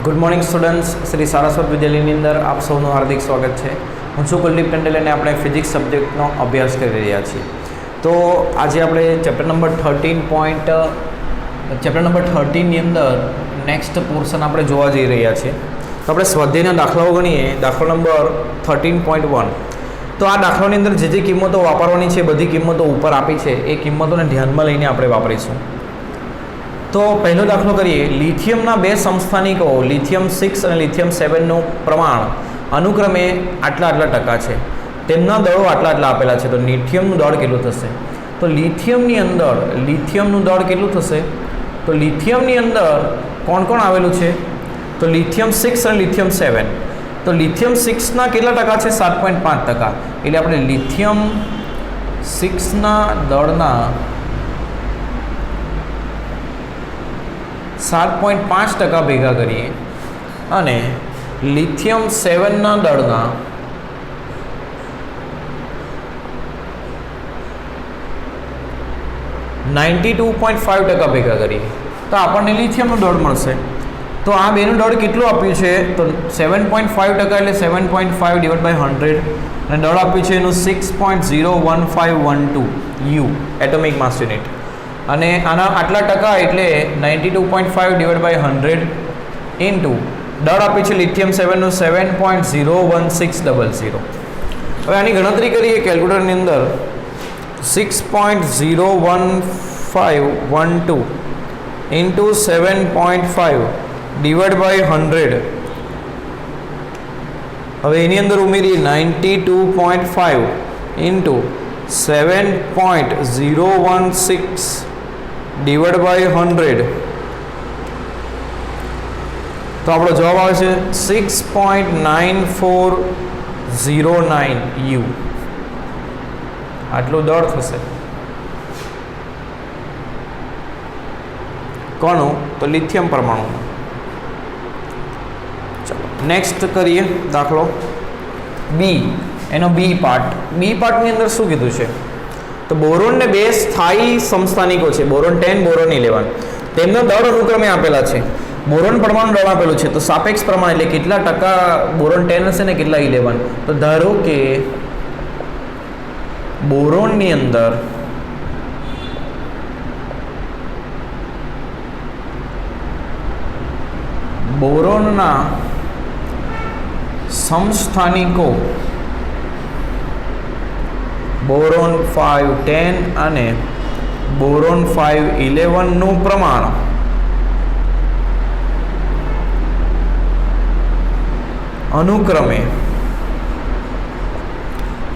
Good morning students, Shri Saraswat વિદ્યાલયની અંદર આપ સૌનું હાર્દિક સ્વાગત છે. હું છું કુલદીપ ટંડેલ અને આપણે ફિઝિક્સ સબ્જેક્ટનો અભ્યાસ કરી રહ્યા છીએ. તો આજે આપણે ચેપ્ટર નંબર 13ની અંદર નેક્સ્ટ પોર્શન આપણે જોવા જઈ રહ્યા છીએ. તો આપણે સ્વાધ્યાયના દાખલાઓ ગણીએ. દાખલો નંબર 13.1. તો આ દાખલાની અંદર જે કિંમતો વાપરવાની છે બધી કિંમતો ઉપર આપી છે એ કિંમતોને ધ્યાનમાં લઈને આપણે વાપરીશું. તો પહેલો દાખલો કરીએ. લિથિયમના બે સમસ્થાનિકો લિથિયમ 6 અને લિથિયમ 7નું પ્રમાણ અનુક્રમે આટલા ટકા છે. તેમના દળો આટલા આપેલા છે. તો લિથિયમનું દળ કેટલું થશે? તો લિથિયમની અંદર લિથિયમનું દળ કેટલું થશે? તો લિથિયમની અંદર કોણ આવેલું છે? તો લિથિયમ 6 અને લિથિયમ 7. તો લિથિયમ 6ના કેટલા ટકા છે? 7.5%. એટલે આપણે લિથિયમ 6ના દળના 7.5% ભેગા કરીએ અને લિથિયમ 7ના દળના 92.5% ભેગા કરીએ તો આપણને લિથિયમનું દળ મળશે. તો આ બેનું દળ કેટલું આપ્યું છે? તો 7.5% એટલે 7.5 ડિવાઇડ બાય 100 અને દળ આપ્યું છે એનું 6.01512 યુ એટોમિક માસ યુનિટ. અને આના આટલા ટકા એટલે 92.5 ડિવાઇડ બાય 100 ઇન્ટુ દળ આપ્યું છે લિથિયમ 7નું 7.01600. હવે આની ગણતરી કરીએ કેલ્ક્યુલેટરની અંદર. 6.01512 ઇન્ટુ 7.5 ડિવાઇડ બાય 100. હવે એની અંદર ઉમેરીએ 92.5 ઇન્ટુ 7.016 ડિવાઇડ બાય 100. તો આપણો જવાબ આવે છે 6.9409 યુ. આટલું દળ થશે. કોનું? તો લિથિયમ પરમાણુનું. ચલો નેક્સ્ટ કરીએ દાખલો બી. એનો બી પાર્ટની અંદર શું કીધું છે? તો બોરોનને બે સ્થાયી સમસ્થાનિકો છે, બોરોન 10, બોરોન 11. તેમનો દળ અનુક્રમે આપેલા છે. બોરોન પરમાણુ દળ આપેલું છે તો સાપેક્ષ પ્રમાણ એટલે કેટલા ટકા બોરોન 10 હશે ને કેટલા 11. તો ધારો કે બોરોનની અંદર બોરોનના સમસ્થાનિકો બોરોન 5, 10 અને બોરોન 5, 11નું પ્રમાણ અનુક્રમે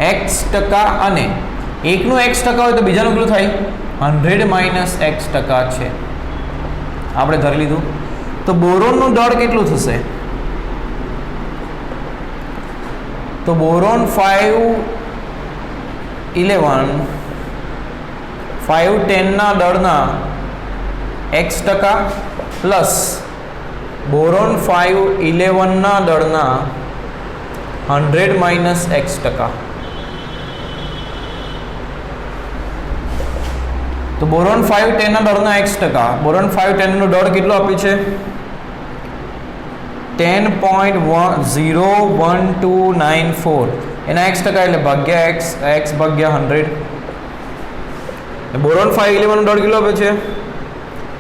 x% અને એકનું x% હોય તો બીજાનું કેટલું થાય? 100 - x% છે. આપણે ધરી લીધું. તો બોરોનનું દળ કેટલું થશે? તો બોરોન 5, 11, 5, 10ના દળના x% પ્લસ બોરોન 5, 11ના દળના 100 - x%. તો બોરોન 5, 10ના દળના x%. બોરોન 5, 10નું દળ કેટલું આપ્યું છે? 10.01294. એના x% એટલે ભાગ્યા x ભાગ્યા 100. બોરોન 5, 11નું દળ કેટલું આપ્યું છે?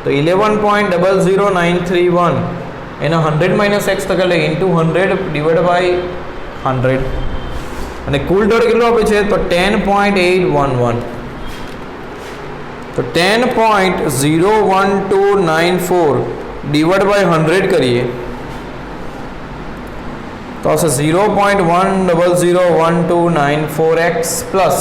તો 11.00931. એના 100 - x% એટલે ઇન્ટુ 100 ડિવાઇડ બાય 100. અને કુલ દળ કેટલું આપે છે? તો 10.811. તો 10.01294 ડિવાઇડ બાય 100 કરીએ તો આવશે 0.1001294x પ્લસ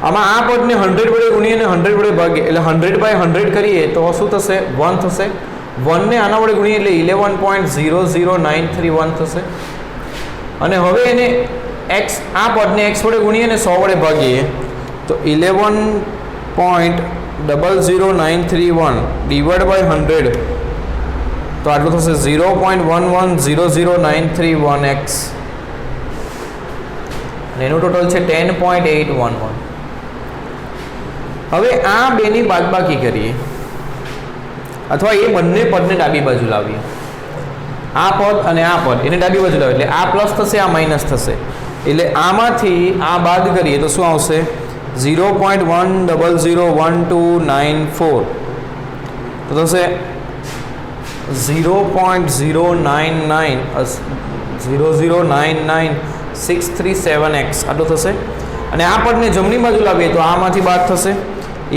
આમાં આ પદને 100 વડે ગુણીએ અને 100 વડે ભાગીએ એટલે 100/100 કરીએ તો શું થશે? 1 થશે. 1 ને આના વડે ગુણીએ એટલે 11.00931 થશે. અને હવે એને આ પદને x વડે ગુણીએ અને 100 વડે ભાગીએ તો 11.00931 ડિવાઇડ બાય 100 તો આટલું થશે 0.1100931x. અને એનું ટોટલ છે 10.811. હવે આ બેની બાદબાકી કરીએ અથવા એ બંને પદને ડાબી બાજુ લાવીએ, આ પદ અને આ પદ એને ડાબી બાજુ લાવીએ એટલે આ પ્લસ થશે, આ માઇનસ થશે, એટલે આમાંથી આ બાદ કરીએ તો શું આવશે 0.1001294 તો થશે 0.0990637x આટલું થશે। અને આ પદને જમણી બાજુ લાવીએ તો આમાંથી બાદ થશે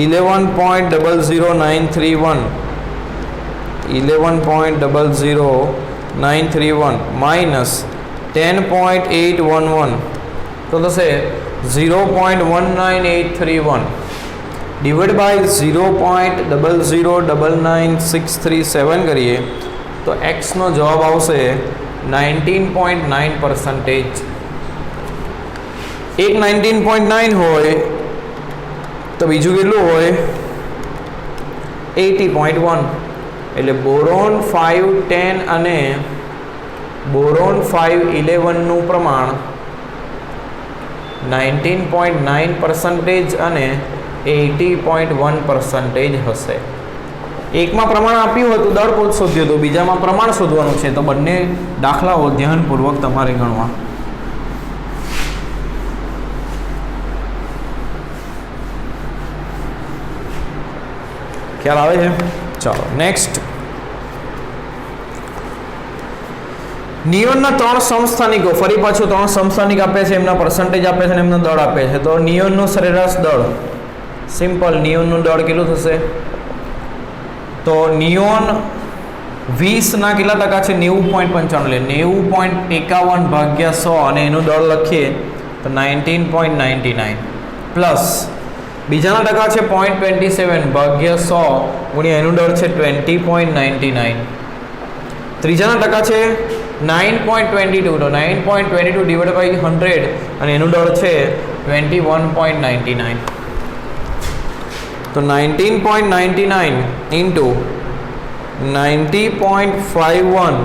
11.00931 માઇનસ 10.811 તો થશે 0.19831 ડિવાઇડ બાય 0.0099637 કરીએ તો x નો જવાબ આવશે 19.9%। એક 19.9 હોય તો બીજું કેટલું હોય 80.1 એટલે બોરોન 510 અને બોરોન 511 નું પ્રમાણ 19.9% અને 80.1% હશે। એકમાં પ્રમાણ આપ્યું હતું દળ પોત શોધ્યું હતું, બીજામાં પ્રમાણ શોધવાનું છે, તો બંને દાખલાઓ ધ્યાનપૂર્વક તમારે ગણવા। ખ્યાલ આવે છે? ચાલો નેક્સ્ટ, નિયોનના 3 સમસ્થાનિકો, ફરી પાછું 3 સમસ્થાનિક આપે છે, એમના પર્સન્ટેજ આપે છે અને એમના દળ આપે છે। તો નિયોનનું સરેરાશ દળ, સિમ્પલ, નિયોનનું દળ કેટલું થશે? તો નિયોન 20 ના કેટલા ટકા છે? 90.95 એટલે 90.51 ભાગ્યા 100 અને એનું દળ લખીએ તો 19.99 પ્લસ બીજાના ટકા છે 0.27 ભાગ્યા 100 ગુણ્યા એનું દળ છે 20.99, ત્રીજાના ટકા છે 9.22 તો 9.22 ડિવાઇડ બાય 100 અને એનું દળ છે 21.99 તો 19.99 ઇન્ટુ 90.51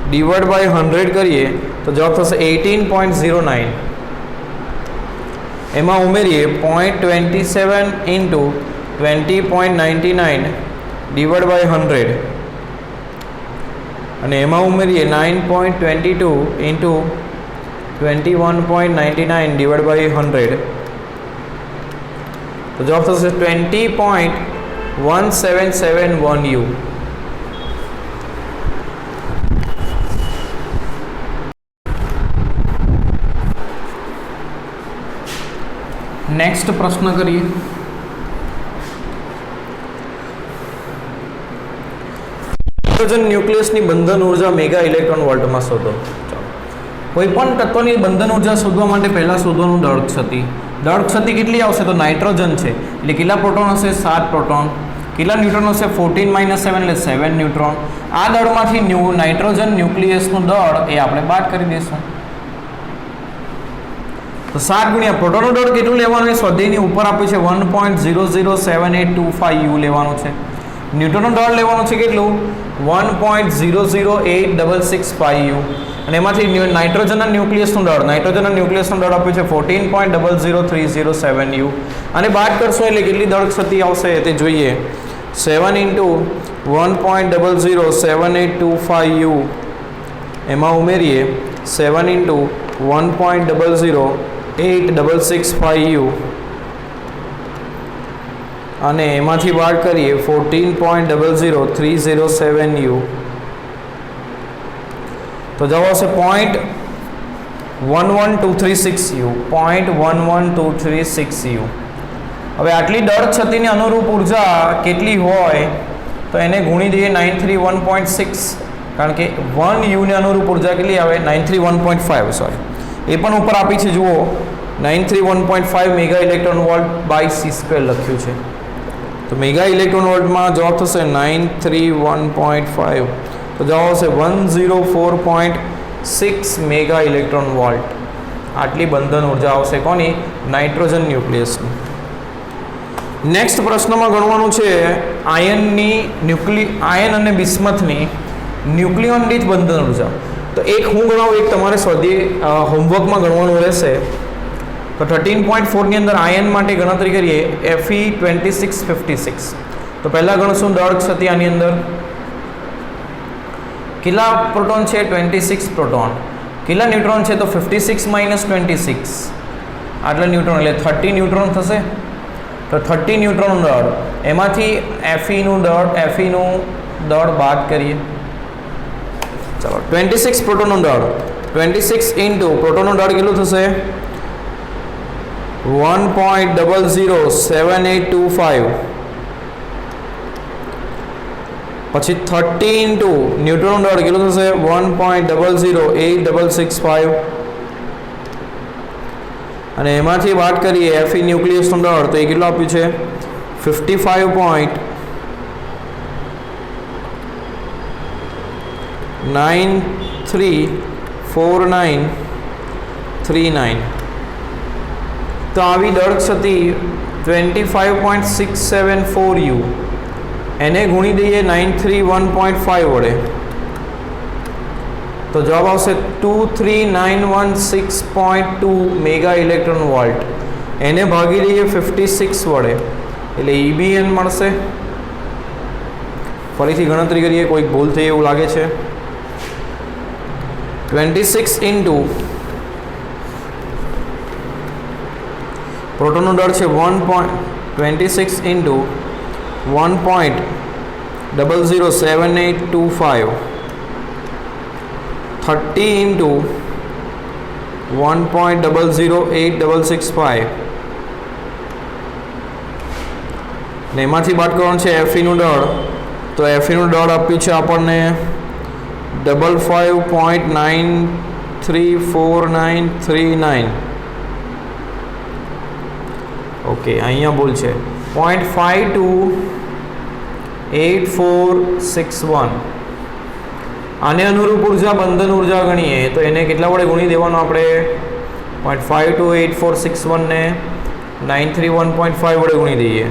ડિવાઇડ બાય 100 કરીએ તો જવાબ થશે 18.09, એમાં ઉમેરીએ 0.27 ઇન્ટુ 20.99 ડિવાઇડ બાય 100 અને એમાં ઉમેરીએ 9.22 ઇન્ટુ 21.99 ડિવાઇડ બાય 100 તો જવાબ થશે 20.1771 U। નેક્સ્ટ પ્રશ્ન કરીએ, હાઇડ્રોજન ન્યુક્લિયસની બંધન ઉર્જા મેગા ઇલેક્ટ્રોન વોલ્ટમાં શોધો। કોઈપણ તત્વની બંધન ઉર્જા શોધવા માટે પહેલા શોધવાનું દળ ક્ષતિ। દળ ક્ષતિ કેટલી આવશે? તો નાઇટ્રોજન છે એટલે કેટલા પ્રોટોન હશે? 7 પ્રોટોન। કેટલા ન્યુટ્રોન હશે? 14 - 7 એટલે 7 ન્યુટ્રોન। આ દળમાંથી નાઇટ્રોજન ન્યુક્લિયસનું દળ એ આપણે બાદ કરી દઈશું તો 7 ગુણ્યા પ્રોટોનનું દળ કેટલું લેવાનું એ સ્વાધ્યાયની ઉપર આપ્યું છે 1.007825 U લેવાનું છે। ન્યુટ્રોનનું દળ લેવાનું છે કેટલું? 1.008665 U અને એમાંથી નાઇટ્રોજનના ન્યુક્લિયસનું દળ આપ્યું છે 14.00307 U અને બાદ કરશો એટલે કેટલી દળ ક્ષતિ આવશે તે જોઈએ। 7 ઇન્ટુ 1.007825 U એમાં ઉમેરીએ 7 ઇન્ટુ 1.008665 U અને એમાંથી બાદ કરીએ 14.00307 U તો જવાબ આવશે 0.11236 U, 0.11236 U। હવે આટલી દળ ક્ષતિને અનુરૂપ ઉર્જા કેટલી હોય તો એને ગુણી દઈએ 931.6 કારણ કે 1 U ને અનુરૂપ ઉર્જા કેટલી આવે? 931.5 સોરી, એ પણ ઉપર આપી છે જુઓ 931.5 mega electron volt by c² લખ્યું છે તો મેગા ઇલેક્ટ્રોન વોલ્ટમાં જવાબ થશે 931.5 તો જવાબ આવશે 104.6 મેગા ઇલેક્ટ્રોન વોલ્ટ। આટલી બંધન ઉર્જા આવશે કોની? નાઇટ્રોજન ન્યુક્લિયસની। નેક્સ્ટ પ્રશ્નમાં ગણવાનું છે આયન અને બિસ્મથની ન્યુક્લિયોન દીઠ બંધન ઉર્જા। તો એક હું ગણાવું, એક તમારે સ્વાધ્યાય હોમવર્કમાં ગણવાનું રહેશે। તો 13.4 ની અંદર આયન માટે ગણતરી કરીએ Fe2656 તો પહેલાં ગણશું દળ ક્ષતિ આની અંદર. કેટલા પ્રોટોન છે? 26 પ્રોટોન. કેટલા ન્યુટ્રોન છે? તો 56 માઇનસ 26 આટલા ન્યુટ્રોન એટલે 30 ન્યુટ્રોન થશે. તો 30 ન્યુટ્રોનનું દળ, એમાંથી Feનું દળ બાદ કરીએ. ચાલો 26 પ્રોટોનનું દળ, 26 ઇન્ટુ પ્રોટોનનું દળ કેટલું થશે? 1.007825. પછી 30 ઇન્ટુ ન્યુટ્રોનનું દળ કેટલું થશે? 1.008665. અને એમાંથી વાત કરીએ Fe ન્યુક્લિયસનું દળ, તો એ કેટલું આપ્યું છે? 55.934939. તો આવી દળ ક્ષતિ 25.674 U, એને ગુણી દઈએ 931.5 વડે, તો જવાબ આવશે 23916.2 મેગા ઇલેક્ટ્રોન વોલ્ટ. એને ભાગી દઈએ 56 વડે એટલે EBN મળશે. ફરીથી ગણતરી કરીએ, કોઈક ભૂલ થઈ એવું લાગે છે. 26 ઇન્ટુ પ્રોટોનનું દળ છે 1.26 ઇન્ટુ 1.007825, 30 ઇન્ટુ 1.008665, ને એમાંથી બાદ કરવાનું છે Feનું દળ. તો Feનું દળ આપ્યું છે આપણને 55.934939. ઓકે, અહીંયા ભૂલ છે, 0.528461. આને અનુરૂપ ઉર્જા બંધન ઉર્જા ગણીએ તો એને કેટલા વડે ગુણી દેવાનું આપણે? 0.528461 ને 931.5 વડે ગુણી દઈએ.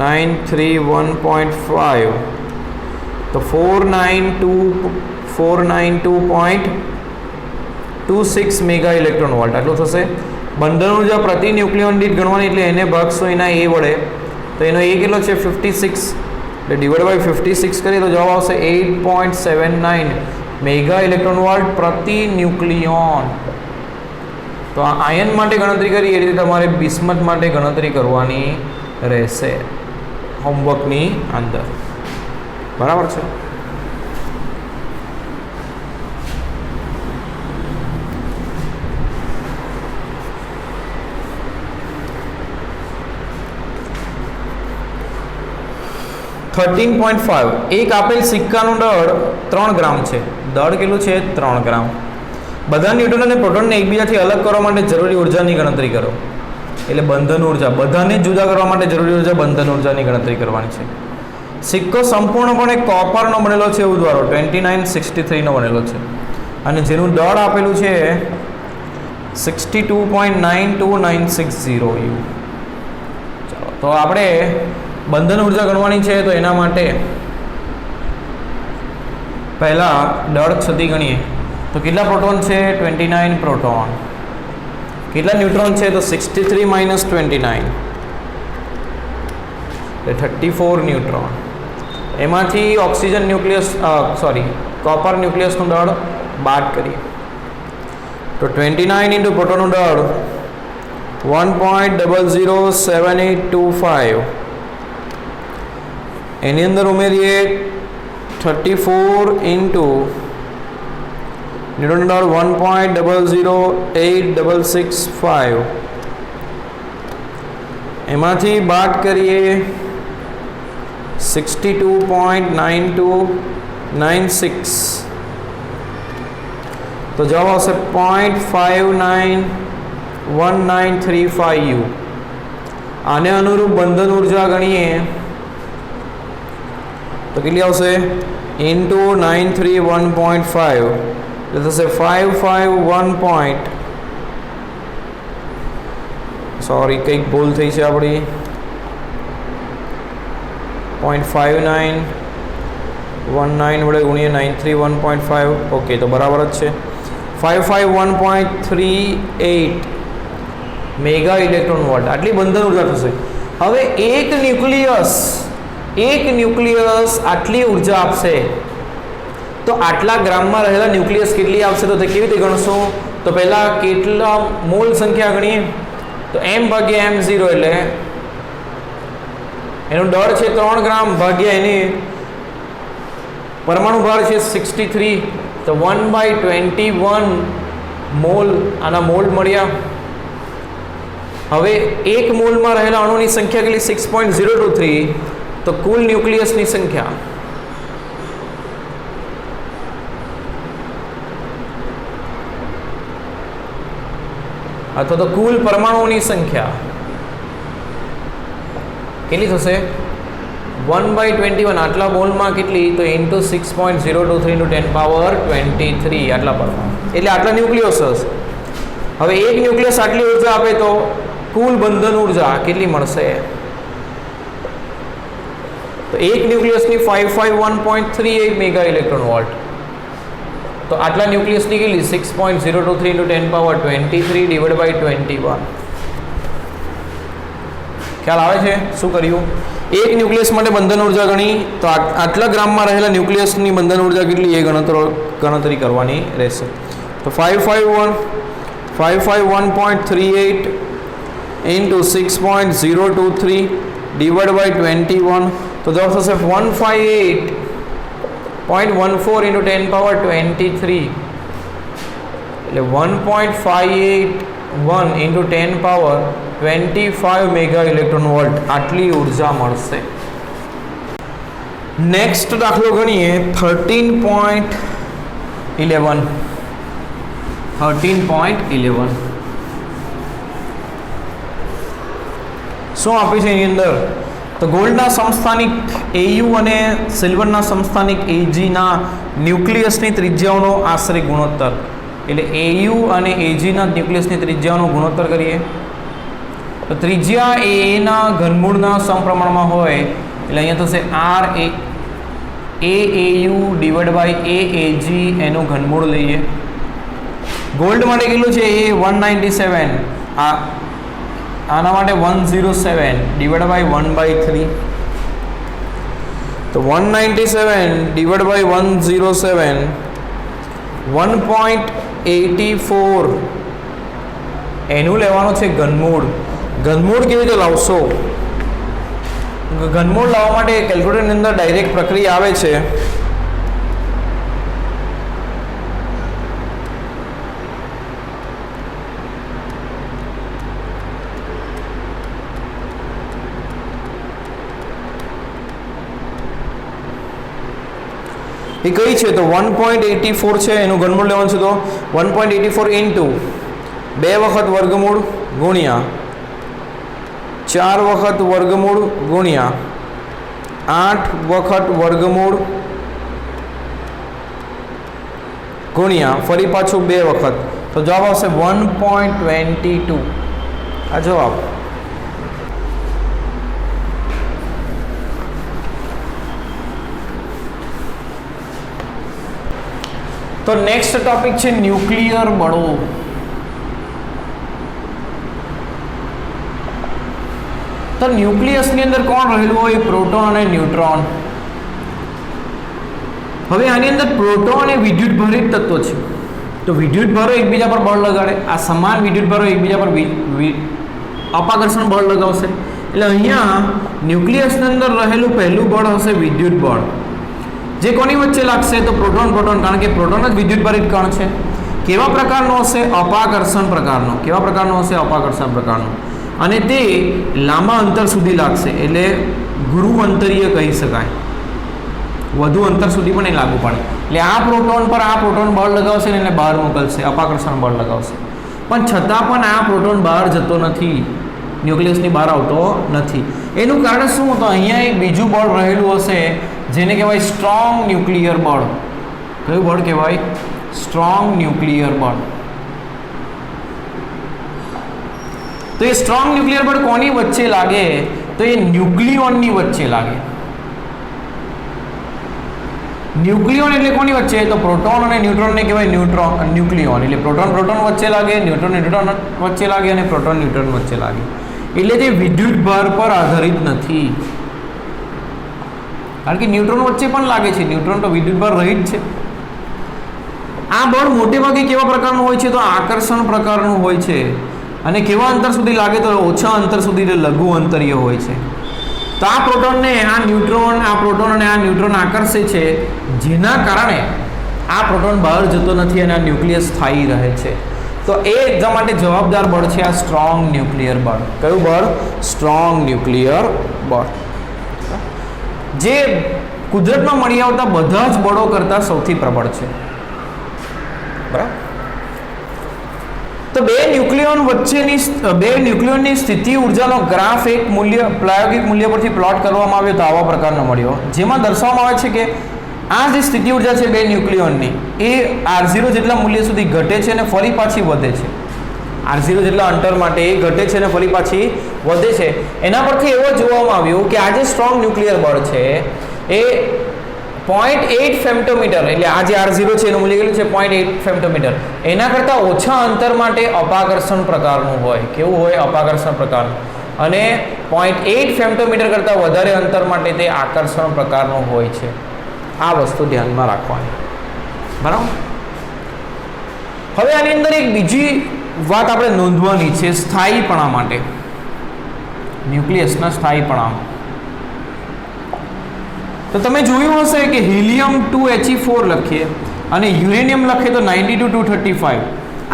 931.5 તો 492.26 મેગા ઇલેક્ટ્રોન વોલ્ટ આટલું થશે. બંધન ઉર્જા પ્રતિ ન્યુક્લિયોન દીઠ ગણવાની, એટલે એને ભાગશો એના A વડે, તો એનો A કેટલો છે? 56, એટલે ડિવાઈડ બાય 56 કરીએ તો જવાબ આવશે 8.79 મેગા ઇલેક્ટ્રોન વોલ્ટ પ્રતિ ન્યુક્લિયોન. તો આ આયન માટે ગણતરી કરી, એ રીતે તમારે બિસ્મથ માટે ગણતરી કરવાની રહેશે હોમવર્કની અંદર. બરાબર છે? એક આપેલ સિક્કાનું દળ 3 ગ્રામ છે. દળ કેટલું છે? 3 ગ્રામ. બધા ન્યુટ્રોન અને પ્રોટોનને એકબીજાથી અલગ કરવા માટે જરૂરી ઉર્જાની ગણતરી કરો. એટલે બંધન ઉર્જા, બધાને જુદા કરવા માટે જરૂરી ઉર્જા બંધન ઉર્જાની ગણતરી કરવાની છે. સિક્કો સંપૂર્ણપણે કોપરનો બનેલો છે એવું દ્વારા 2963 નો બનેલો છે, અને જેનું દળ આપેલું છે 62.92960 U. ચાલો, તો આપણે બંધન ઉર્જા ગણવાની છે, તો એના માટે પહેલા દળ ક્ષતિ ગણીએ. તો કેટલા પ્રોટોન છે? 29 પ્રોટોન. કેટલા ન્યુટ્રોન છે? તો 63 માઇનસ 29 એટલે 34 ન્યુટ્રોન. એમાંથી ઓક્સિજન ન્યુક્લિયસ કોપર ન્યુક્લિયસનું દળ બાદ કરીએ તો 29 ઇન્ટુ પ્રોટોનનું દળ 1.007825. એની અંદર ઉમેરીએ 34 ઇન્ટુ ન્યુટ્રોનનું દળ 1.008665. એમાંથી બાદ કરીએ 62.9296, તો જવાબ આવશે 0.591935 U. આને અનુરૂપ બંધન ઉર્જા ગણીએ તો કેટલી આવશે? ઇન્ટુ 931.5 એટલે થશે 551. સોરી, કંઈક ભૂલ થઈ છે આપણી. 0.5919 વડે ગુણીએ 931.5. ઓકે, તો બરાબર જ છે. 551.38 મેગા ઇલેક્ટ્રોન વોલ્ટ આટલી બંધન ઉર્જા થશે. હવે એક ન્યુક્લિયસ આટલી ઉર્જા આપશે તો આટલા ગ્રામમાં રહેલા ન્યુક્લિયસ કેટલી આપશે તો તે કેવી રીતે ગણશો તો પહેલા કેટલા મોલ સંખ્યા ગણીએ તો m ભાગ્યા m0 એટલે એનો દર છે 3 ગ્રામ ભાગ્યા એની પરમાણુ ભાર છે 63 તો 1/21 મોલ આના મોલ મળ્યા હવે એક મોલમાં રહેલા અણુની સંખ્યા કેટલી 6.023 તો કુલ ન્યુક્લિયસની સંખ્યા અથવા તો કુલ પરમાણુઓની સંખ્યા કેટલી થશે 1/21 આટલા મોલમાં કેટલી તો ઇન્ટુ 6.023 × 10⁻23 આટલા પરમાણુ એટલે આટલા ન્યુક્લિયસ હશે હવે એક ન્યુક્લિયસ આટલી ઉર્જા આપે તો કુલ બંધન ઉર્જા કેટલી મળશે તો એક ન્યુક્લિયસની 551.38 મેગા ઇલેક્ટ્રોન વોલ્ટ તો આટલા ન્યુક્લિયસની કેટલી 6.023 × 10⁻23 /21 ખ્યાલ આવે છે શું કર્યું એક ન્યુક્લિયસ માટે બંધન ઉર્જા ગણી તો આટલા ગ્રામમાં રહેલા ન્યુક્લિયસની બંધન ઉર્જા કેટલી એ ગણતરી કરવાની રહેશે તો 551.38 into 6.023 /21 તો જવાબ થશે 158.14 × 10⁻23 એટલે 1.581 × 10⁻25 મેગા ઇલેક્ટ્રોન વોલ્ટ આટલી ઉર્જા મળશે નેક્સ્ટ દાખલો ગણીએ 13.11 શું આપ્યું છે એની અંદર તો ગોલ્ડના સમસ્થાનિક AU અને સિલ્વરના સમસ્થાનિક AG ના ન્યુક્લિયસની ત્રિજ્યાઓનો આશરે ગુણોત્તર એટલે AU અને AG ના ન્યુક્લિયસની ત્રિજ્યાઓનો ગુણોત્તર કરીએ તો ત્રિજ્યા એ ના ઘનમૂળના સમપ્રમાણમાં હોય એટલે અહીંયા થશે AAU /AAG એનું ઘનમૂળ લઈએ ગોલ્ડ માટે કેટલું છે એ 197 આના માટે 107 /1/3 તો 197 /107 1.84 એનું લેવાનું છે ઘનમૂળ કેવી રીતે લાવશો ઘનમૂળ લાવવા માટે કેલ્ક્યુલેટરની અંદર ડાયરેક્ટ પ્રક્રિયા આવે છે એ કઈ છે તો 1.84 છે એનું ઘનમૂળ લેવાનું છે તો 1.84 ઇન્ટુ 2 વખત વર્ગમૂળ ગુણ્યા 4 વખત વર્ગમૂળ ગુણ્યા 8 વખત વર્ગમૂળ ગુણ્યા ફરી પાછું 2 વખત તો જવાબ આવશે 1.22 આ જવાબ તો નેક્સ્ટ ટોપિક છે ન્યુક્લિયર બળો તો ન્યુક્લિયસની અંદર કોણ રહેલું હોય પ્રોટોન અને ન્યુટ્રોન હવે આની અંદર પ્રોટોન અને વિદ્યુત ભારિત તત્વો છે તો વિદ્યુત ભારો એકબીજા પર બળ લગાડે આ સમાન વિદ્યુત ભારો એકબીજા પર અપાકર્ષણ બળ લગાવશે એટલે અહીંયા ન્યુક્લિયસની અંદર રહેલું પહેલું બળ હશે વિદ્યુત બળ જે કોની વચ્ચે લાગશે તો પ્રોટોન કારણ કે પ્રોટોન જ વિદ્યુત ભારિત કણ છે કેવા પ્રકારનો હશે અપાકર્ષણ પ્રકારનો અને તે લાંબા અંતર સુધી લાગશે એટલે ગુરુ અંતરીય કહી શકાય વધુ અંતર સુધી પણ એ લાગુ પડે એટલે આ પ્રોટોન પર આ પ્રોટોન બળ લગાવશે ને એને બહાર મોકલશે અપાકર્ષણ બળ લગાવશે પણ છતાં પણ આ પ્રોટોન બહાર જતો નથી ન્યુક્લિયસની બહાર આવતો નથી એનું કારણ શું તો અહીંયા એક બીજું બળ રહેલું હશે જેને કહેવાય સ્ટ્રોંગ ન્યુક્લિયર બળ કયું બળ કહેવાય સ્ટ્રોંગ ન્યુક્લિયર બળ તો એ સ્ટ્રોંગ ન્યુક્લિયર બળ કોની વચ્ચે લાગે તો એ ન્યુક્લિયોનની વચ્ચે લાગે ન્યુક્લિયોન એટલે કોની વચ્ચે તો પ્રોટોન અને ન્યુટ્રોનને કહેવાય ન્યુક્લિયોન એટલે પ્રોટોન વચ્ચે લાગે ન્યુટ્રોન વચ્ચે લાગે અને પ્રોટોન ન્યુટ્રોન વચ્ચે લાગે એટલે તે વિદ્યુત ભાર પર આધારિત નથી, કારણ કે ન્યુટ્રોન વચ્ચે પણ લાગે છે, ન્યુટ્રોન તો વિદ્યુત ભાર રહિત છે. આ બળ મોટે ભાગે કેવા પ્રકારનું હોય છે? તો આકર્ષણ પ્રકારનું હોય છે. અને કેવા અંતર સુધી લાગે? તો ઓછા અંતર સુધી, એટલે લઘુ અંતરીય હોય છે. તો આ પ્રોટોનને આ ન્યુટ્રોન, આ પ્રોટોન અને આ ન્યુટ્રોન આકર્ષે છે, જેના કારણે આ પ્રોટોન બહાર જતો નથી અને આ ન્યુક્લિયસ સ્થાયી રહે છે. તો એ એક્ઝામ માટે જવાબદાર બળ છે આ સ્ટ્રોંગ ન્યુક્લિયર બળ. કયું બળ? સ્ટ્રોંગ ન્યુક્લિયર બળ, જે કુદરતમાં મળી આવતા બધા જ બળો કરતાં સૌથી પ્રબળ છે. બરાબર. તો બે ન્યુક્લિયોનની સ્થિતિ ઉર્જાનો ગ્રાફ એક મૂલ્ય, પ્રાયોગિક મૂલ્ય પરથી પ્લોટ કરવામાં આવ્યો તો આવા પ્રકારનો મળ્યો, જેમાં દર્શાવવામાં આવે છે કે આ જે સ્થિતિ ઉર્જા છે બે ન્યુક્લિયોનની, એ R0 જેટલા મૂલ્ય સુધી ઘટે છે અને ફરી પાછી વધે છે. R0 જેટલા અંતર માટે એ ઘટે છે અને ફરી પાછી વધે છે. એના પરથી એવો જોવામાં આવ્યું કે આ જે સ્ટ્રોંગ ન્યુક્લિયર બળ છે એ 0.8 ફેમ્ટોમીટર, એટલે આ જે R0 છે એનું મૂલ્ય કેટલું છે? 0.8 ફેમ્ટોમીટર. એના કરતાં ઓછા અંતર માટે અપાકર્ષણ પ્રકારનું હોય. કેવું હોય? અપાકર્ષણ પ્રકારનું. અને 0.8 ફેમ્ટોમીટર કરતાં વધારે અંતર માટે તે આકર્ષણ પ્રકારનું હોય છે. આ વસ્તુ ધ્યાનમાં રાખવાની. બરાબર. હવે આની અંદર એક બીજી વાત આપણે નોંધવાની છે સ્થાયીપણા માટે, ન્યુક્લિયસના સ્થાયીપણામાં. તો તમે જોયું હશે કે હિલિયમ 2He4 લખીએ અને યુરેનિયમ લખીએ તો 92 235.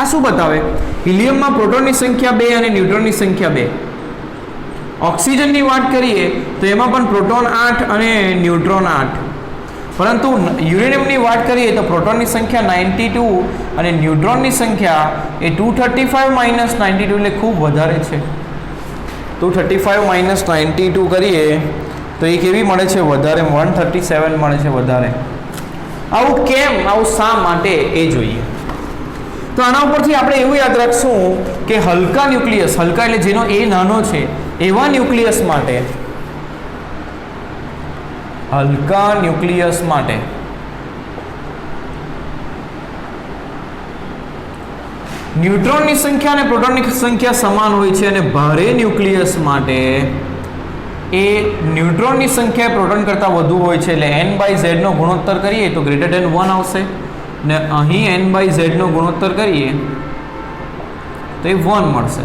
આ શું બતાવે? હિલિયમમાં પ્રોટોનની સંખ્યા 2 અને ન્યુટ્રોનની સંખ્યા 2. ઓક્સિજનની વાત કરીએ તો એમાં પણ પ્રોટોન 8 અને ન્યુટ્રોન 8. પરંતુ યુરેનિયમની વાત કરીએ તો પ્રોટોનની સંખ્યા 92 અને ન્યુટ્રોનની સંખ્યા એ 235 માઇનસ 92, એટલે ખૂબ વધારે છે. 235 માઇનસ 92 કરીએ તો એ કેવી મળે છે? વધારે, 137 મળે છે વધારે. આવું કેમ? આવું શા માટે? એ જોઈએ. તો આના ઉપરથી આપણે એવું યાદ રાખશું કે હલકા ન્યુક્લિયસ, હલકા એટલે જેનો એ નાનો છે, એવા ન્યુક્લિયસ માટે, હલકા ન્યુક્લિયસ માટે ન્યુટ્રોનની સંખ્યા અને પ્રોટોનની સંખ્યા સમાન હોય છે, અને ભારે ન્યુક્લિયસ માટે એ ન્યુટ્રોનની સંખ્યા પ્રોટોન કરતાં વધુ હોય છે. એટલે n/z નો ગુણોત્તર કરીએ તો ગ્રેટર ધેન 1 આવશે, ને અહીં n/z નો ગુણોત્તર કરીએ તો એ 1 મળશે.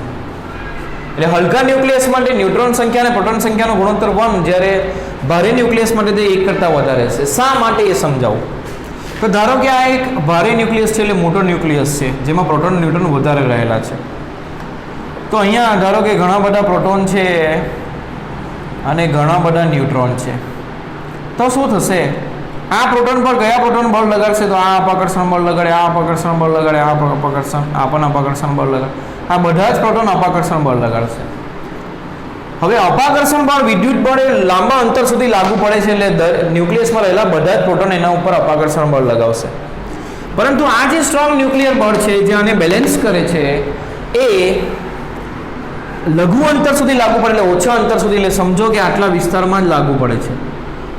એટલે હલકા ન્યુક્લિયસ માટે ન્યુટ્રોન સંખ્યા અને પ્રોટોન સંખ્યાનો ગુણોત્તર 1, જ્યારે ભારે ન્યુક્લિયસ માટે તે 1 કરતાં વધારે છે. શા માટે એ સમજાવું. તો ધારો કે આ એક ભારે ન્યુક્લિયસ છે, એટલે મોટો ન્યુક્લિયસ છે, જેમાં પ્રોટોન ન્યુટ્રોન વધારે રહેલા છે. તો અહીંયા ધારો કે ઘણા બધા પ્રોટોન છે અને ઘણા બધા ન્યુટ્રોન છે. તો શું થશે? આ પ્રોટોન પર કયા પ્રોટોન બળ લગાડશે? તો આ અપાકર્ષણ બળ લગાડે, આ અપાકર્ષણ બળ લગાડે, આ પણ અપાકર્ષણ બળ લગાડે. આ બધા જ પ્રોટોન અપાકર્ષણ બળ લગાડશે. હવે અપાકર્ષણ બળ, વિદ્યુત બળ એ લાંબા અંતર સુધી લાગુ પડે છે, એટલે ન્યુક્લિયસમાં રહેલા બધા જ પ્રોટોન એના ઉપર અપાકર્ષણ બળ લગાવશે. પરંતુ આ જે સ્ટ્રોંગ ન્યુક્લિયર બળ છે, જે આને બેલેન્સ કરે છે, એ લઘુ અંતર સુધી લાગુ પડે, એટલે ઓછા અંતર સુધી, એટલે સમજો કે આટલા વિસ્તારમાં જ લાગુ પડે છે.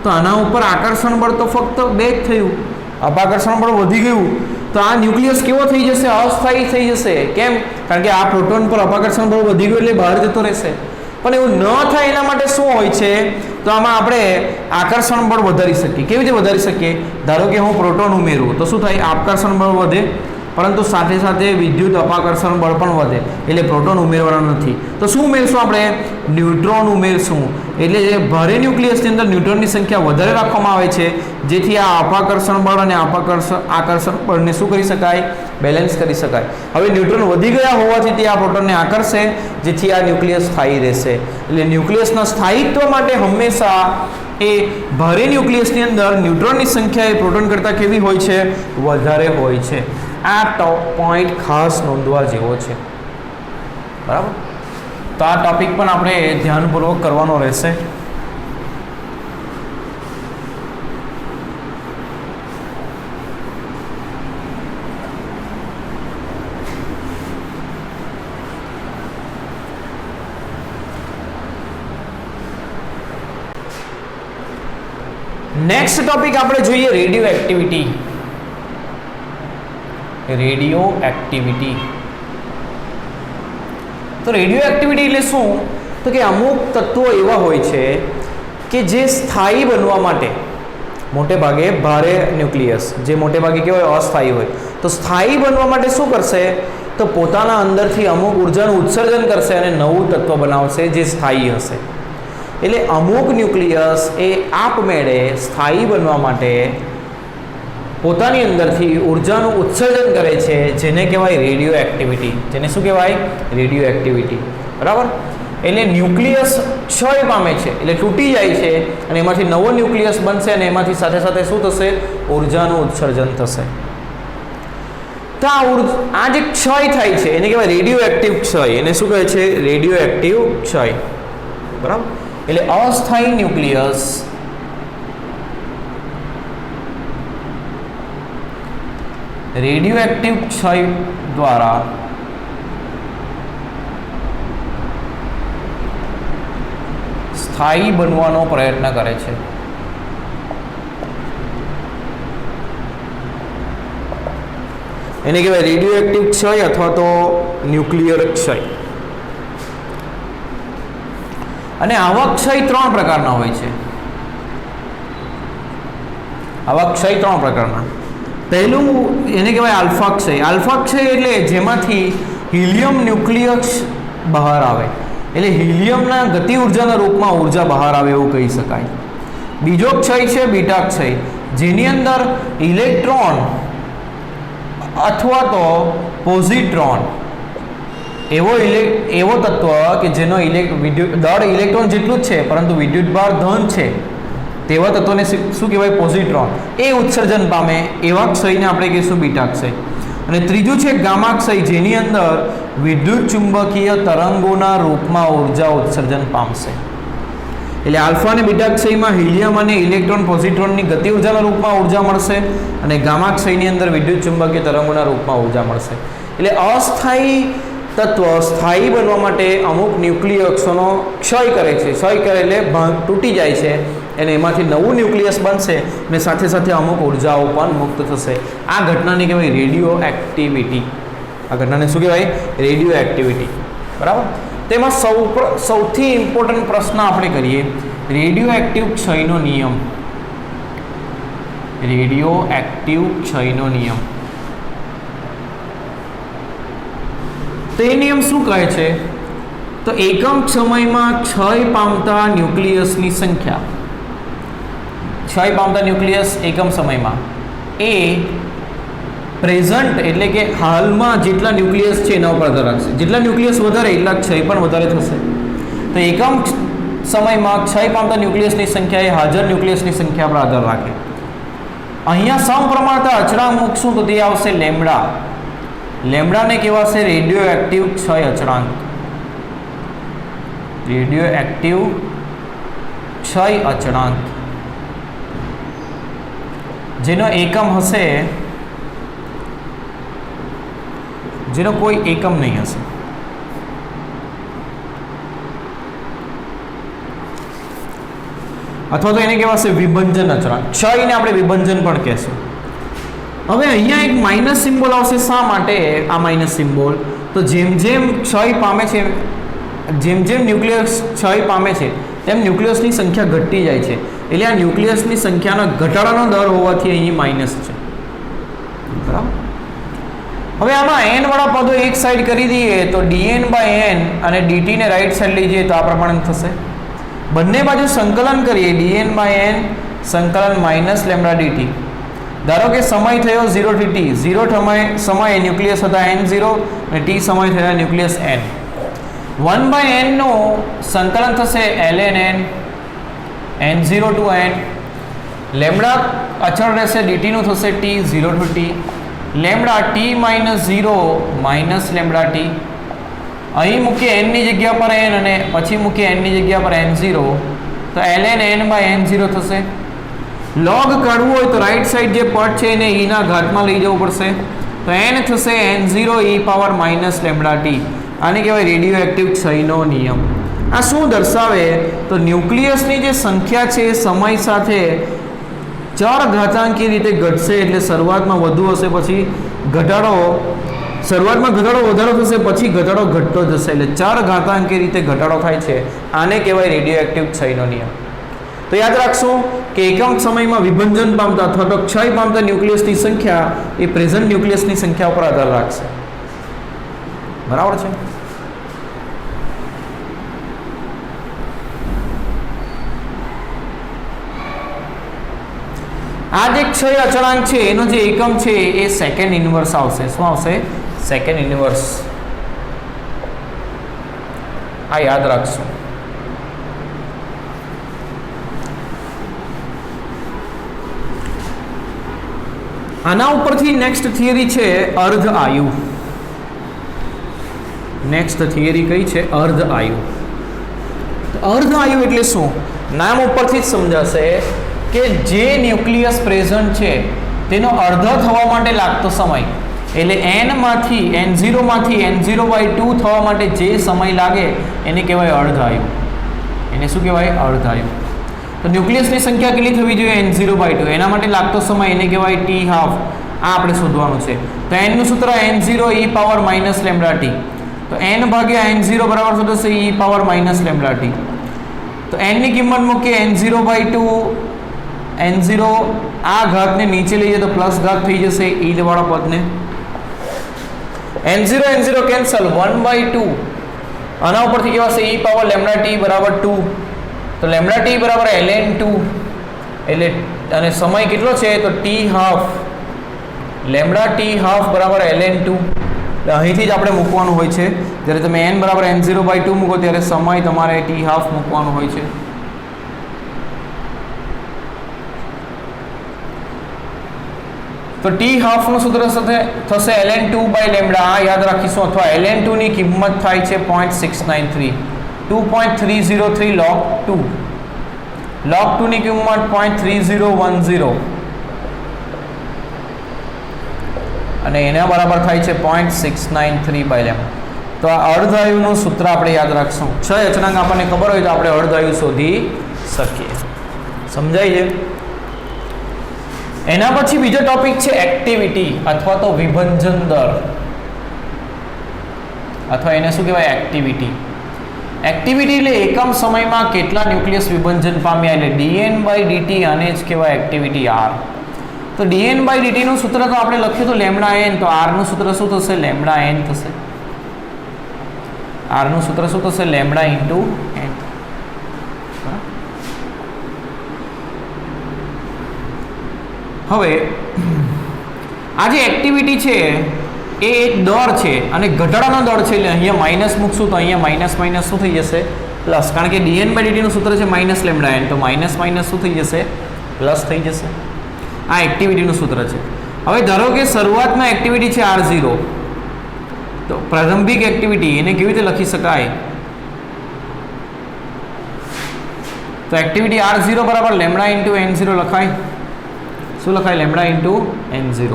તો આના ઉપર આકર્ષણ બળ તો ફક્ત 2 જ થયું, અપાકર્ષણ બળ વધી ગયું. તો આ ન્યુક્લિયસ કેવો થઈ જશે? અસ્થાયી થઈ જશે. કેમ? કારણ કે આ પ્રોટોન પર અપાકર્ષણ બળ વધી ગયું એટલે બહાર જતો રહેશે. પણ એવું ન થાય એના માટે શું હોય છે? તો આમાં આપણે આકર્ષણ બળ વધારી શકીએ. કેવી રીતે વધારી શકીએ? ધારો કે હું પ્રોટોન ઉમેરું તો શું થાય? આકર્ષણ બળ વધે, પરંતુ સાથે સાથે વિદ્યુત અપાકર્ષણ બળ પણ વધે, એટલે પ્રોટોન ઉમેરવાના નથી. તો શું ઉમેરશું આપણે? ન્યુટ્રોન ઉમેરશું. એટલે ભારે ન્યુક્લિયસની અંદર ન્યુટ્રોનની સંખ્યા વધારે રાખવામાં આવે છે, જેથી આ અપાકર્ષણ બળ અને આકર્ષણ બળને શું કરી શકાય? બેલેન્સ કરી શકાય. હવે ન્યુટ્રોન વધી ગયા હોવાથી તે આ પ્રોટોનને આકર્ષે, જેથી આ ન્યુક્લિયસ સ્થાયી રહેશે. એટલે ન્યુક્લિયસના સ્થાયિત્વ માટે હંમેશા એ ભારે ન્યુક્લિયસની અંદર ન્યુટ્રોનની સંખ્યા એ પ્રોટોન કરતાં કેવી હોય છે? વધારે હોય છે. આ પોઈન્ટ ખાસ નોંધવા જેવો છે. બરાબર. તો આ ટોપિક પણ આપણે ધ્યાનપૂર્વક કરવાનો રહેશે. નેક્સ્ટ ટોપિક આપણે જોઈએ રેડિયો એક્ટિવિટી. Radio activity. તો રેડિયો એક્ટિવિટી એટલે શું? તો કે અમુક તત્વો એવા હોય છે કે જે સ્થાયી બનવા માટે મોટે ભાગે ભારે ન્યુક્લિયસ જે મોટે ભાગે કેવો હોય અસ્થાયી હોય, તો સ્થાયી બનવા માટે શું કરશે તો પોતાના અંદરથી અમુક ઉર્જાનું ઉત્સર્જન કરશે અને નવું તત્વ બનાવશે જે સ્થાયી હશે. એટલે અમુક ન્યુક્લિયસ એ આપમેળે સ્થાયી બનવા માટે પોતાની અંદરથી ઉર્જાનું ઉત્સર્જન કરે છે જેને કહેવાય રેડિયો એક્ટિવિટી. જેને શું કહેવાય? Radio activity. બરાબર. એટલે ન્યુક્લિયસ ક્ષય પામે છે એટલે તૂટી જાય છે અને એમાંથી નવો ન્યુક્લિયસ બનશે અને એમાંથી સાથે સાથે શું થશે? ઉર્જાનું ઉત્સર્જન થશે. તો આ જે ક્ષય થાય છે એને કહેવાય રેડિયો એક્ટિવ ક્ષય. એને શું કહે છે? રેડિયો એક્ટિવ ક્ષય. બરાબર. એટલે અસ્થાયી ન્યુક્લિયસ રેડિયો એક્ટિવ ક્ષય દ્વારા સ્થાયી બનવાનો પ્રયત્ન કરે છે. એને કહેવાય રેડિયો એક્ટિવ ક્ષય અથવા તો ન્યુક્લિયર ક્ષય. અને આવા ક્ષય 3 પ્રકારના હોય છે. આવા ક્ષય 3 પ્રકારના. પહેલું એને કહેવાય આલ્ફા ક્ષય. આલ્ફા ક્ષય એટલે જેમાંથી હિલિયમ ન્યુક્લિયસ બહાર આવે, એટલે હિલિયમના ગતિ ઉર્જાના રૂપમાં ઉર્જા બહાર આવે એવું કહી શકાય. બીજો ક્ષય છે બીટા ક્ષય, જેની અંદર ઇલેક્ટ્રોન અથવા તો પોઝિટ્રોન એવો તત્વ કે જેનો દળ ઇલેક્ટ્રોન જેટલું જ છે પરંતુ વિદ્યુતભાર ધન છે તેવા તત્વને શું કહેવાય? પોઝિટ્રોન. એ ઉત્સર્જન પામે એવા ક્ષયને આપણે કહીશું બીટા ક્ષય. અને ત્રીજું છે ગામા ક્ષય, જેની અંદર વિદ્યુત ચુંબકીય તરંગોના રૂપમાં ઉર્જા ઉત્સર્જન પામશે. એટલે આલ્ફા અને બીટા ક્ષયમાં હિલિયમ અને ઇલેક્ટ્રોન પોઝિટ્રોનની ગતિ ઉર્જાના રૂપમાં ઉર્જા મળશે અને ગામા ક્ષયની અંદર વિદ્યુત ચુંબકીય તરંગોના રૂપમાં ઉર્જા મળશે. એટલે અસ્થાયી તત્વ સ્થાયી બનવા માટે અમુક ન્યુક્લિયસનો ક્ષય કરે છે. ક્ષય કરે એટલે તૂટી જાય છે અને એમાંથી નવું ન્યુક્લિયસ બનશે અને સાથે સાથે અમુક ઉર્જાઓ પણ મુક્ત થશે. આ ઘટનાને કહેવાય રેડિયો એક્ટિવિટી. આ ઘટનાને શું કહેવાય? Radio activity. બરાબર. તેમાં સૌથી ઇમ્પોર્ટન્ટ પ્રશ્ન આપણે કરીએ, રેડિયો એક્ટિવ ક્ષયનો નિયમ. રેડિયો એક્ટિવ ક્ષયનો નિયમ. તો એ નિયમ શું કહે છે? તો એકમ સમયમાં ક્ષય પામતા ન્યુક્લિયસની સંખ્યા, ક્ષય પામતા ન્યુક્લિયસ એકમ સમયમાં એ પ્રેઝન્ટ એટલે કે હાલમાં જેટલા ન્યુક્લિયસ છે એના ઉપર આધાર રાખશે. જેટલા ન્યુક્લિયસ વધારે એટલા ક્ષય પણ વધારે થશે. તો એકમ સમયમાં ક્ષય પામતા ન્યુક્લિયસની સંખ્યા એ હાજર ન્યુક્લિયસની સંખ્યા પર આધાર રાખે. અહીંયા સમપ્રમાણતા અચળાંક મૂકશું તો તે આવશે લેમ્બડા. લેમ્બડાને કહેવાશે રેડિયો એક્ટિવ ક્ષય અચળાંક. રેડિયો એક્ટિવ ક્ષય અચળાંક જેનો એકમ હશે, જેનો કોઈ એકમ નહીં હશે. અથવા તો એને કહેવાશે વિભંજન અચળાંક. ક્ષયને આપણે વિભંજન પણ કહેશું. હવે અહીંયા એક માઇનસ સિમ્બોલ આવશે. શા માટે આ માઇનસ સિમ્બોલ? તો જેમ જેમ ક્ષય પામે છે, જેમ જેમ ન્યુક્લિયસ ક્ષય પામે છે તેમ ન્યુક્લિયસની સંખ્યા ઘટતી જાય છે. એટલે આ ન્યુક્લિયસની સંખ્યાનો ઘટાડાનો દર હોવાથી અહીં માઇનસ છે. બરાબર. હવે આમાં n વાળા પદો એક સાઈડ કરી દઈએ તો dn/n અને dt ને રાઈટ સાઈડ લઈ જઈએ તો આ પ્રમાણે થશે. બંને બાજુ સંકલન કરીએ dn/n સંકલન માઇનસ લેમ્બડા dt. ધારો કે સમય થયો 0 થી t. 0 સમયે ન્યુક્લિયસ હતા n0 અને t સમય થયા ન્યુક્લિયસ n. 1/n નું સંકલન થશે ln n0 to n. Lambda અચળ રહેશે, dt નું થશે t 0 to t. Lambda t - 0 minus lambda t. અહીં મૂકીએ n ની જગ્યા પર n અને પછી મૂકીએ n ની જગ્યા પર n0 તો ln n/n0 થશે. લોગ કાઢવું હોય તો રાઈટ સાઈડ જે પદ છે એને e ના ઘાતમાં લઈ જવું પડશે તો n થશે n0 e power minus lambda t. આને કહેવાય રેડિયો એક્ટિવ ક્ષયનો નિયમ. આ શું દર્શાવે તો ન્યુક્લિયસની જે સંખ્યા છે એ સમય સાથે ચર ઘાતાંકી રીતે ઘટશે. એટલે શરૂઆતમાં વધુ હશે પછી ઘટાડો શરૂઆતમાં ઘટાડો વધારો થશે, પછી ઘટાડો ઘટતો જશે, એટલે ચર ઘાતાંકી રીતે ઘટાડો થાય છે. આને કહેવાય રેડિયો એક્ટિવ ક્ષયનો નિયમ. તો યાદ રાખશું કે એકમ સમયમાં વિભંજન પામતા અથવા તો ક્ષય પામતા ન્યુક્લિયસની સંખ્યા એ પ્રેઝન્ટ ન્યુક્લિયસની સંખ્યા ઉપર આધાર રાખશે. બરાબર છે. આ જે ક્ષય અચળાંક છે એનો જે એકમ છે એ સેકન્ડ ઇન્વર્સ આવશે. શું આવશે? Second inverse. આ યાદ રાખશું. આના ઉપરથી નેક્સ્ટ થિયરી છે અર્ધ આયુ. નેક્સ્ટ થિયરી કઈ છે? અર્ધ આયુ. અર્ધ આયુ એટલે શું? નામ ઉપરથી જ સમજાશે કે જે ન્યુક્લિયસ પ્રેઝન્ટ છે તેનો અર્ધ થવા માટે લાગતો સમય, એટલે n0 માંથી n0/2 થવા માટે જે સમય લાગે એને કહેવાય અર્ધ આયુ. એને શું કહેવાય? અર્ધ આયુ. તો ન્યુક્લિયસની સંખ્યા કેટલી થવી જોઈએ? n0/2. એના માટે લાગતો સમય એને કહેવાય t હાફ. આ આપણે શોધવાનું છે. તો n નું સૂત્ર n0 e power minus lambda t. તો n ભાગ્યા n0 બરાબર શું થશે? e power minus lambda t. તો n ની કિંમત મૂકીએ n0/2. n0 આ ઘાતને નીચે લઈએ તો પ્લસ ઘાત થઈ જશે e વાળા પદને. n0 cancel, 1/2. આના ઉપરથી કહેવાશે e પાવર લેમ્બડા t બરાબર 2. તો લેમ્બડા t બરાબર ln2. એટલે અને સમય કેટલો છે? તો t half. Lambda t half બરાબર ln2. અહીંથી જ આપણે મૂકવાનું હોય છે. જ્યારે તમે n બરાબર n0/2 મૂકો ત્યારે સમય તમારે t હાફ મૂકવાનું હોય છે. તો t હાફ નું સૂત્ર સાથે થશે ln2/લેમ્બડા. આ યાદ રાખીશું. અથવા ln2 ની કિંમત થાય છે 0.693. 2.303 log 2. log 2 ની કિંમત 0.3010 અને એના બરાબર થાય છે 0.693/લેમ્બડા. તો આ અર્ધ આયુનું સૂત્ર આપણે યાદ રાખશું. ક્ષય અચળાંક આપણને ખબર હોય તો આપણે અર્ધ આયુ શોધી શકીએ. સમજાય છે? એના પછી બીજો ટોપિક છે એક્ટિવિટી અથવા તો વિભંજન દર, અથવા એને શું કહેવાય? એક્ટિવિટી. એક્ટિવિટી એટલે એકમ સમયમાં કેટલા ન્યુક્લિયસ વિભંજન પામ્યા, એટલે dn/dt. આને જ કહેવાય એક્ટિવિટી R. તો dn/dt નું સૂત્ર તો આપણે લખ્યું તો લેમ્બડા n. તો R નું સૂત્ર શું થશે? લેમ્બડા n થશે. R નું સૂત્ર શું થશે? Lambda into n. હવે આ જે એક્ટિવિટી છે એ એક દર છે અને ઘટાડાનો દર છે, એટલે અહીંયા માઇનસ મૂકશું તો અહીંયા માઇનસ માઇનસ શું થઈ જશે? પ્લસ. કારણ કે dn/dt નું સૂત્ર છે માઇનસ લેમ્બડા n. તો માઇનસ માઇનસ શું થઈ જશે? પ્લસ થઈ જશે. આ એક્ટિવિટીનું સૂત્ર છે. હવે ધારો કે શરૂઆતમાં એક્ટિવિટી છે R0. તો પ્રારંભિક એક્ટિવિટી એને કેવી રીતે લખી શકાય? તો એક્ટિવિટી R0 બરાબર લેમ્બડા ઇન્ટુ n0 લખાય. શું લખાય? Lambda into n0.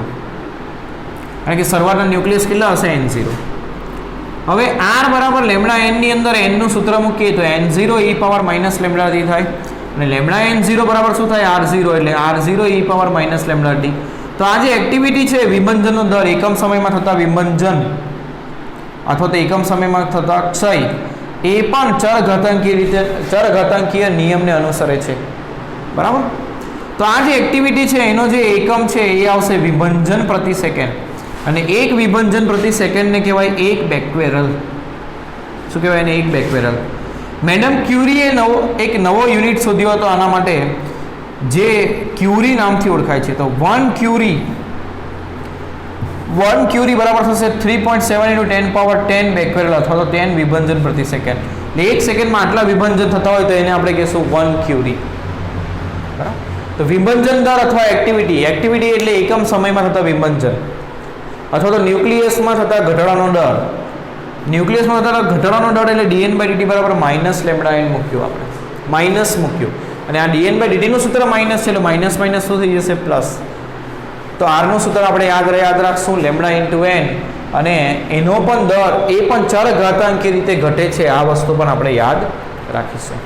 કારણ કે શરૂઆતના ન્યુક્લિયસ કેટલા હશે? n0. હવે r બરાબર લેમ્બડા n ની અંદર n નું સૂત્ર મૂકીએ તો n0 e power minus lambda t થાય. અને લેમ્બડા n0 બરાબર શું થાય? R0. એટલે R0 e power minus lambda t. તો આ જે એક્ટિવિટી છે વિભંજનનો દર, એકમ સમયમાં થતા વિભંજન અથવા તો એકમ સમયમાં થતા ક્ષય, એ પણ ચરઘાતાંકીય નિયમને અનુસરે છે. બરાબર. તો આ જે એક્ટિવિટી છે એનો જે એકમ છે એ આવશે વિભંજન પ્રતિ સેકન્ડ. અને એક વિભંજન પ્રતિ સેકન્ડને કહેવાય 1 બેક્વેરલ. શું કહેવાય એને? 1 બેક્વેરલ. મેડમ ક્યુરીએ એક નવો યુનિટ શોધ્યો હતો આના માટે, જે ક્યુરી નામથી ઓળખાય છે. તો 1 ક્યુરી બરાબર થશે 3.7 × 10⁻10 બેક્વેરલ અથવા તો 10 વિભંજન પ્રતિ સેકન્ડ. એટલે એક સેકન્ડમાં આટલા વિભંજન થતા હોય તો એને આપણે કહીશું 1 ક્યુરી. બરાબર. તો વિભંજન દર અથવા એક્ટિવિટી એટલે એકમ સમયમાં થતા વિભંજન અથવા તો ન્યુક્લિયસમાં થતા ઘટાડાનો દર. ન્યુક્લિયસમાં થતા ઘટાડાનો દર એટલે dn/dt બરાબર માઇનસ લેમ્બડા n મૂક્યું આપણે. માઇનસ મૂક્યું અને આ dn/dt નું સૂત્ર માઇનસ છે એટલે માઇનસ માઇનસ શું થઈ જશે? પ્લસ. તો r નું સૂત્ર આપણે યાદ રાખશું લેમ્બડા ઇન્ટુ n. અને એનો પણ દર એ પણ ચરઘાતાંકીય રીતે ઘટે છે. આ વસ્તુ પણ આપણે યાદ રાખીશું.